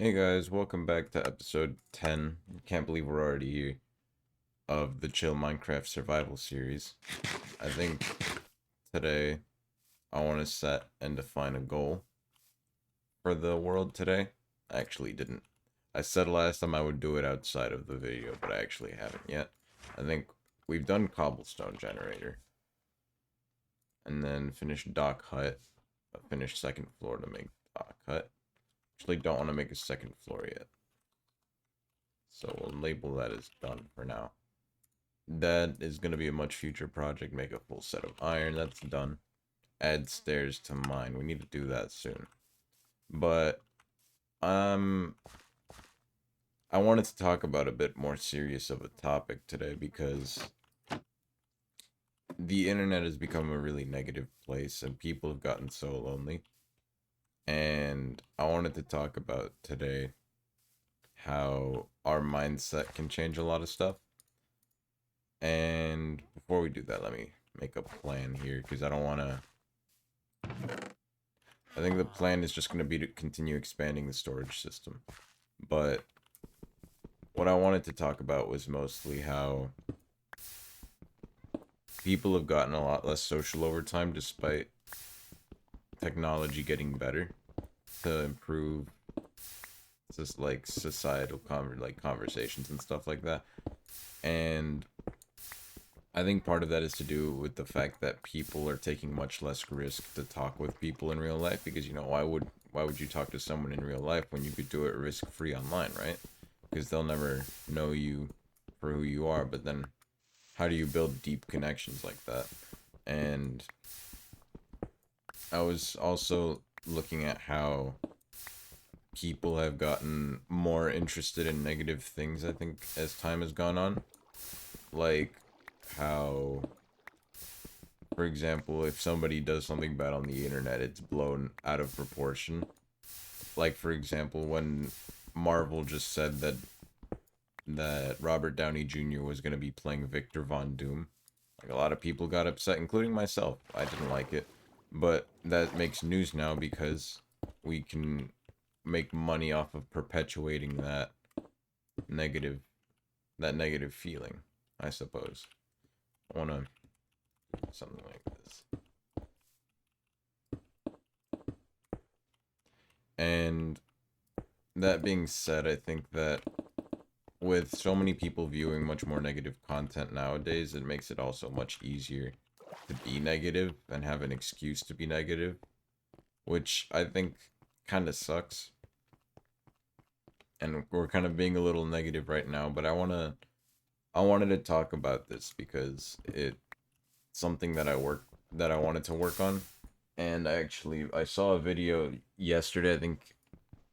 Hey guys, welcome back to episode 10. Can't believe we're already here of the Chill Minecraft Survival series. I think today I want to set and define a goal for the world today. I actually didn't. I said last time I would do it outside of the video, but I actually haven't yet. I think we've done cobblestone generator and then finished dock hut. I finished second floor to make dock hut. Actually don't want to make a second floor yet. So we'll label that as done for now. That is going to be a much future project. Make a full set of iron. That's done. Add stairs to mine. We need to do that soon. But um I wanted to talk about a bit more serious of a topic today because the internet has become a really negative place and people have gotten so lonely. And I wanted to talk about today how our mindset can change a lot of stuff. And before we do that, let me make a plan here because I don't want to. I think the plan is just going to be to continue expanding the storage system. But what I wanted to talk about was mostly how people have gotten a lot less social over time despite technology getting better to improve just like societal conversations and stuff like that. And I think part of that is to do with the fact that people are taking much less risk to talk with people in real life because why would you talk to someone in real life when you could do it risk free online, right? Because they'll never know you for who you are, but then how do you build deep connections like that? And I was also looking at how people have gotten more interested in negative things, I think, as time has gone on. Like how, for example, if somebody does something bad on the internet, it's blown out of proportion. Like, for example, when Marvel just said that Robert Downey Jr. was going to be playing Victor Von Doom, like a lot of people got upset, including myself. I didn't like it, but that makes news now because we can make money off of perpetuating negative that negative feeling, I suppose. I want to something like this. And that being said, I think that with so many people viewing much more negative content nowadays, it makes it also much easier to be negative and have an excuse to be negative, which I think kind of sucks. And we're kind of being a little negative right now, but I wanted to talk about this because it's something that I wanted to work on. And I saw a video yesterday. I think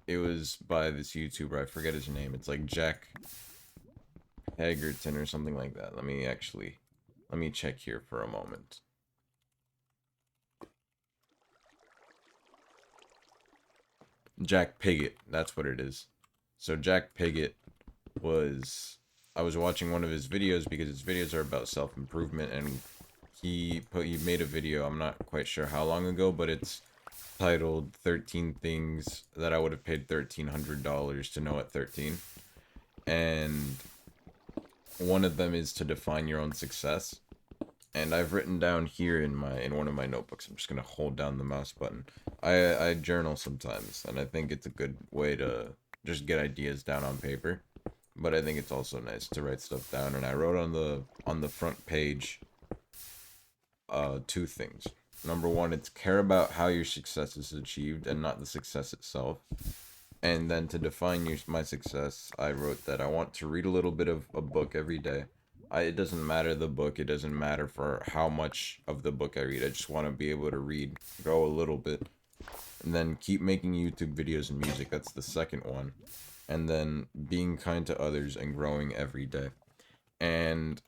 it was by this YouTuber. I forget his name. It's like Jack Hagerton or something like that. Let me check here for a moment. Jack Pigott, that's what it is. So Jack Pigott was I was watching one of his videos because his videos are about self-improvement, and he made a video, I'm not quite sure how long ago, but it's titled 13 things that I would have paid $1,300 to know at 13. And one of them is to define your own success. And I've written down here in one of my notebooks. I'm just gonna hold down the mouse button. I journal sometimes, and I think it's a good way to just get ideas down on paper. But I think it's also nice to write stuff down. And I wrote on the front page two things. Number one, it's care about how your success is achieved and not the success itself. And then to define my success, I wrote that I want to read a little bit of a book every day. It doesn't matter the book. It doesn't matter for how much of the book I read. I just want to be able to read, grow a little bit, and then keep making YouTube videos and music. That's the second one. And then being kind to others and growing every day. And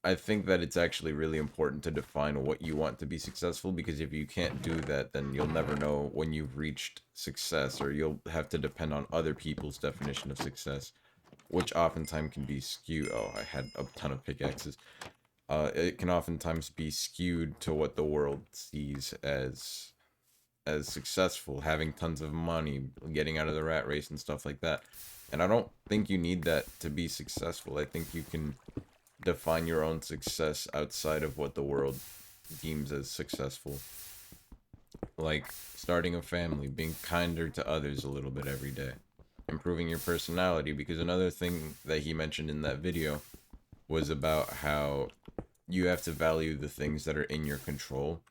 I think that it's actually really important to define what you want to be successful, because if you can't do that, then you'll never know when you've reached success, or you'll have to depend on other people's definition of success, which oftentimes can be skewed. Oh, I had a ton of pickaxes. It can oftentimes be skewed to what the world sees as successful, having tons of money, getting out of the rat race and stuff like that. And I don't think you need that to be successful. I think you can define your own success outside of what the world deems as successful. Like starting a family, being kinder to others a little bit every day, improving your personality. Because another thing that he mentioned in that video was about how you have to value the things that are in your control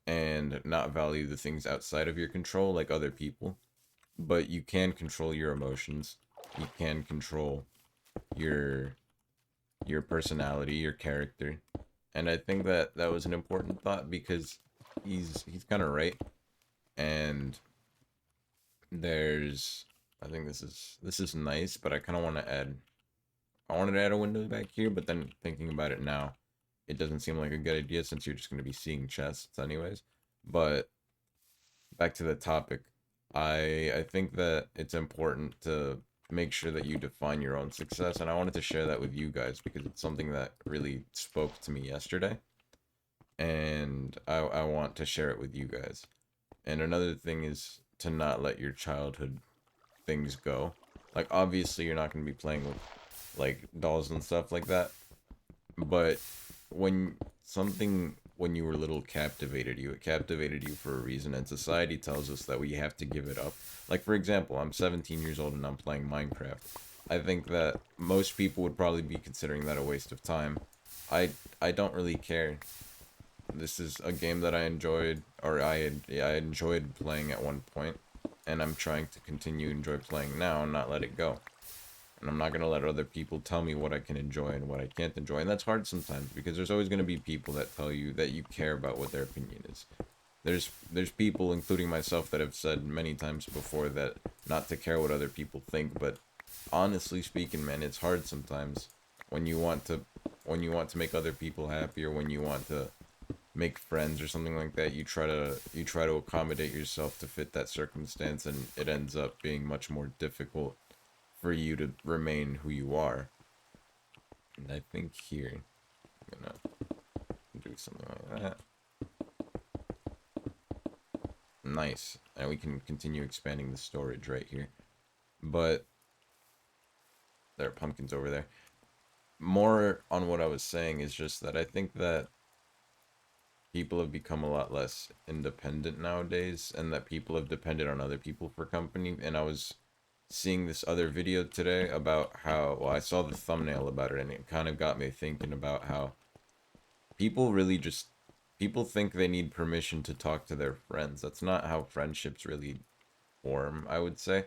and not value the things outside of your control, like other people. But you can control your emotions. You can control your your personality, your character. And I think that that was an important thought because he's kind of right. And there's I think this is nice, but I kind of want to add I wanted to add a window back here, but then thinking about it now, it doesn't seem like a good idea since you're just going to be seeing chests anyways. But back to the topic, I think that it's important to make sure that you define your own success, and I wanted to share that with you guys because it's something that really spoke to me yesterday, and I want to share it with you guys. And another thing is to not let your childhood things go. Like obviously you're not going to be playing with like dolls and stuff like that, but when something when you were little captivated you, it captivated you for a reason, and society tells us that we have to give it up. Like for example, I'm 17 years old and I'm playing Minecraft. I think that most people would probably be considering that a waste of time. I don't really care. This is a game that I enjoyed, or I enjoyed playing at one point, and I'm trying to continue to enjoy playing now and not let it go. And I'm not gonna let other people tell me what I can enjoy and what I can't enjoy. And that's hard sometimes because there's always gonna be people that tell you that you care about what their opinion is. There's people, including myself, that have said many times before that not to care what other people think. But honestly speaking, man, it's hard sometimes when you want to make other people happy, or when you want to make friends or something like that. You try to accommodate yourself to fit that circumstance, and it ends up being much more difficult for you to remain who you are. And I think here I'm gonna do something like that. Nice. And we can continue expanding the storage right here. But there are pumpkins over there. More on what I was saying is just that I think that people have become a lot less independent nowadays, and that people have depended on other people for company. And I was seeing this other video today about how, well, I saw the thumbnail about it, and it kind of got me thinking about how people really just people think they need permission to talk to their friends. That's not how friendships really form, I would say.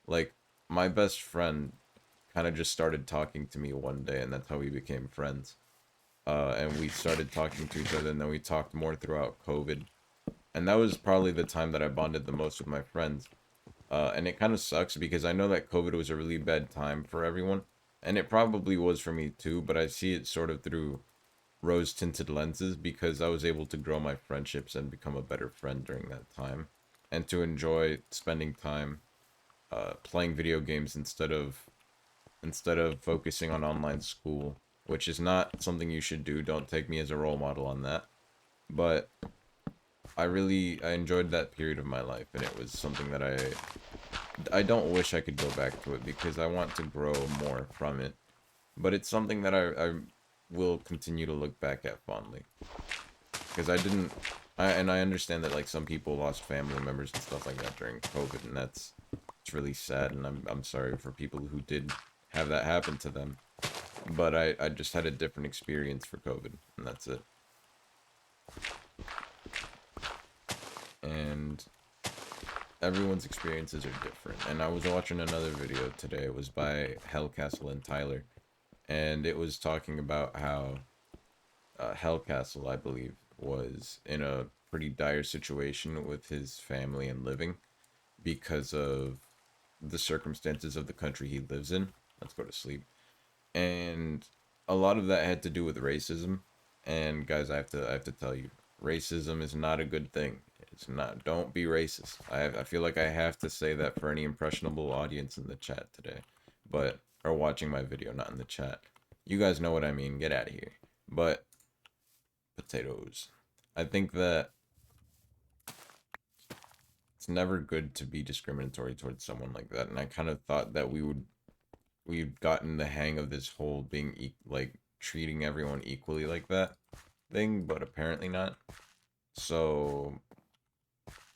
Like my best friend kind of just started talking to me one day, and that's how we became friends. And we started talking to each other, and then we talked more throughout COVID. And that was probably the time that I bonded the most with my friends. And it kind of sucks because I know that COVID was a really bad time for everyone, and it probably was for me too. But I see it sort of through rose tinted lenses because I was able to grow my friendships and become a better friend during that time, and to enjoy spending time playing video games instead of focusing on online school, which is not something you should do. Don't take me as a role model on that. But I enjoyed that period of my life, and it was something that I don't wish I could go back to it because I want to grow more from it. But it's something that I will continue to look back at fondly because I understand that like some people lost family members and stuff like that during COVID, and it's really sad, and I'm sorry for people who did have that happen to them. But I just had a different experience for COVID, and that's it. And everyone's experiences are different. And I was watching another video today. It was by Hellcastle and Tyler, and it was talking about how Hellcastle, I believe, was in a pretty dire situation with his family and living because of the circumstances of the country he lives in. Let's go to sleep. And a lot of that had to do with racism. And guys, I have to tell you, racism is not a good thing. It's not. Don't be racist. I feel like I have to say that for any impressionable audience in the chat today, but or watching my video, not in the chat. You guys know what I mean. Get out of here. But potatoes. I think that it's never good to be discriminatory towards someone like that. And I kind of thought that we've gotten the hang of this whole being like treating everyone equally like that thing, but apparently not. So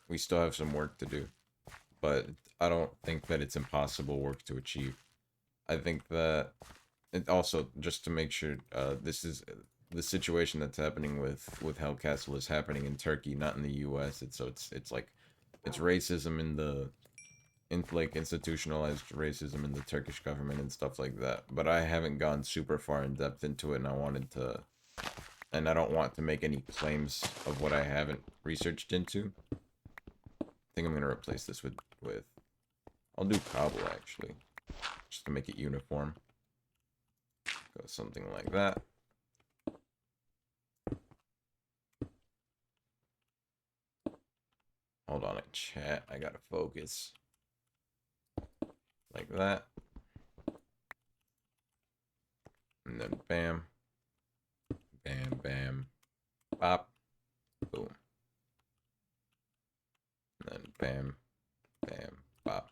we still have some work to do, but I don't think that it's impossible work to achieve. I think that it also, just to make sure, this is the situation that's happening with Hellcastle is happening in Turkey, not in the U.S. It's like it's racism in the like institutionalized racism in the Turkish government and stuff like that. But I haven't gone super far in depth into it, and I don't want to make any claims of what I haven't researched into. I think I'm gonna replace this with I'll do cobble actually, just to make it uniform. Go something like that. Hold on a chat, I gotta focus. Like that. And then bam. Bam, bam. Pop. Boom. And then bam. Bam. Pop.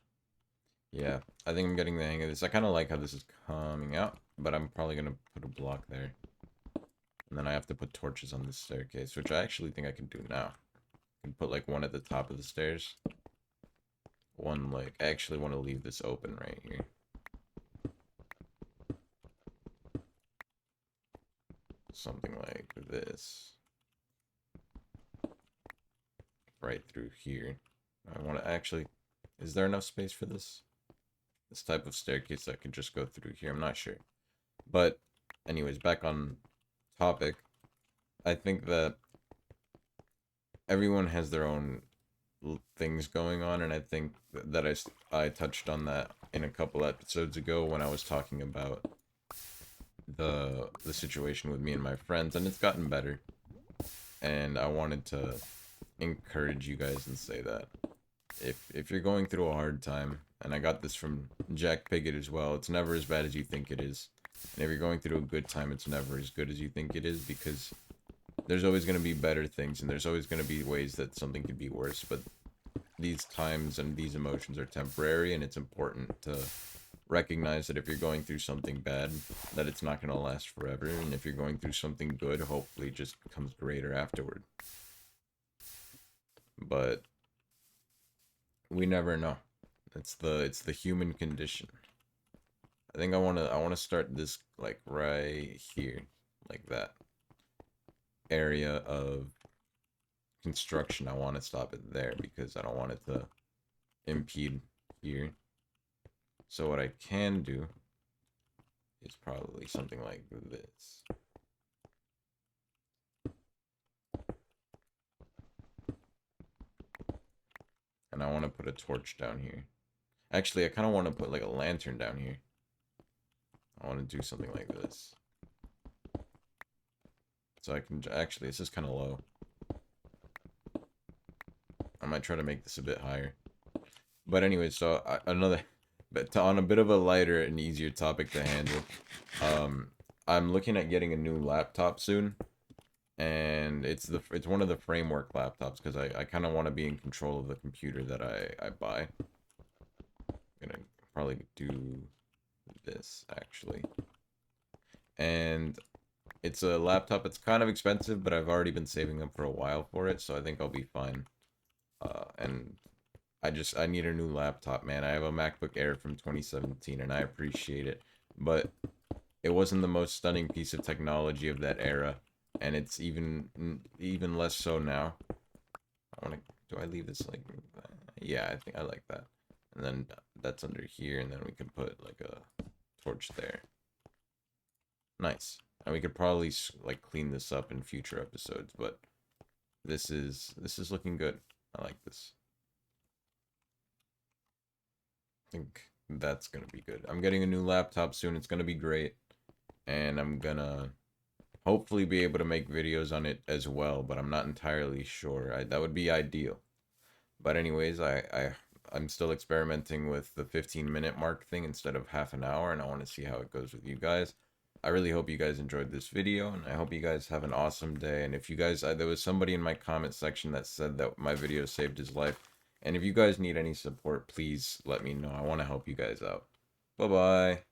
Yeah, I think I'm getting the hang of this. I kind of like how this is coming out, but I'm probably going to put a block there. And then I have to put torches on this staircase, which I actually think I can do now. I can put like one at the top of the stairs. One like, I actually want to leave this open right here. Something like this. Right through here. I want to actually, is there enough space for this? This type of staircase that could just go through here. I'm not sure. But anyways, back on topic. I think that everyone has their own things going on, and I think that I touched on that in a couple episodes ago when I was talking about the situation with me and my friends, and it's gotten better. And I wanted to encourage you guys and say that if you're going through a hard time, and I got this from Jack Piggott as well, it's never as bad as you think it is. And if you're going through a good time, it's never as good as you think it is, because there's always going to be better things, and there's always going to be ways that something could be worse. But these times and these emotions are temporary, and it's important to recognize that if you're going through something bad, that it's not going to last forever. And if you're going through something good, hopefully it just becomes greater afterward. But we never know. It's the human condition. I think I wanna start this like right here, like that area of construction. I want to stop it there because I don't want it to impede here. So what I can do is probably something like this. And I want to put a torch down here. Actually, I kind of want to put like a lantern down here. I want to do something like this. So I can actually, this is kind of low. I might try to make this a bit higher. But anyway, so but on a bit of a lighter and easier topic to handle, I'm looking at getting a new laptop soon. And it's one of the framework laptops, because I kind of want to be in control of the computer that I buy. I'm gonna probably do this actually. And it's a laptop. It's kind of expensive, but I've already been saving up for a while for it, so I think I'll be fine. And I need a new laptop, man. I have a MacBook Air from 2017, and I appreciate it, but it wasn't the most stunning piece of technology of that era, and it's even less so now. Do I leave this like, yeah, I think I like that. And then that's under here, and then we can put like a torch there. Nice. And we could probably like clean this up in future episodes, but this is looking good. I like this. I think that's gonna be good. I'm getting a new laptop soon. It's gonna be great, and I'm gonna hopefully be able to make videos on it as well, but I'm not entirely sure. That would be ideal. But anyways, I'm still experimenting with the 15-minute mark thing instead of half an hour, and I want to see how it goes with you guys. I really hope you guys enjoyed this video, and I hope you guys have an awesome day. And if you guys, there was somebody in my comment section that said that my video saved his life. And if you guys need any support, please let me know. I want to help you guys out. Bye bye.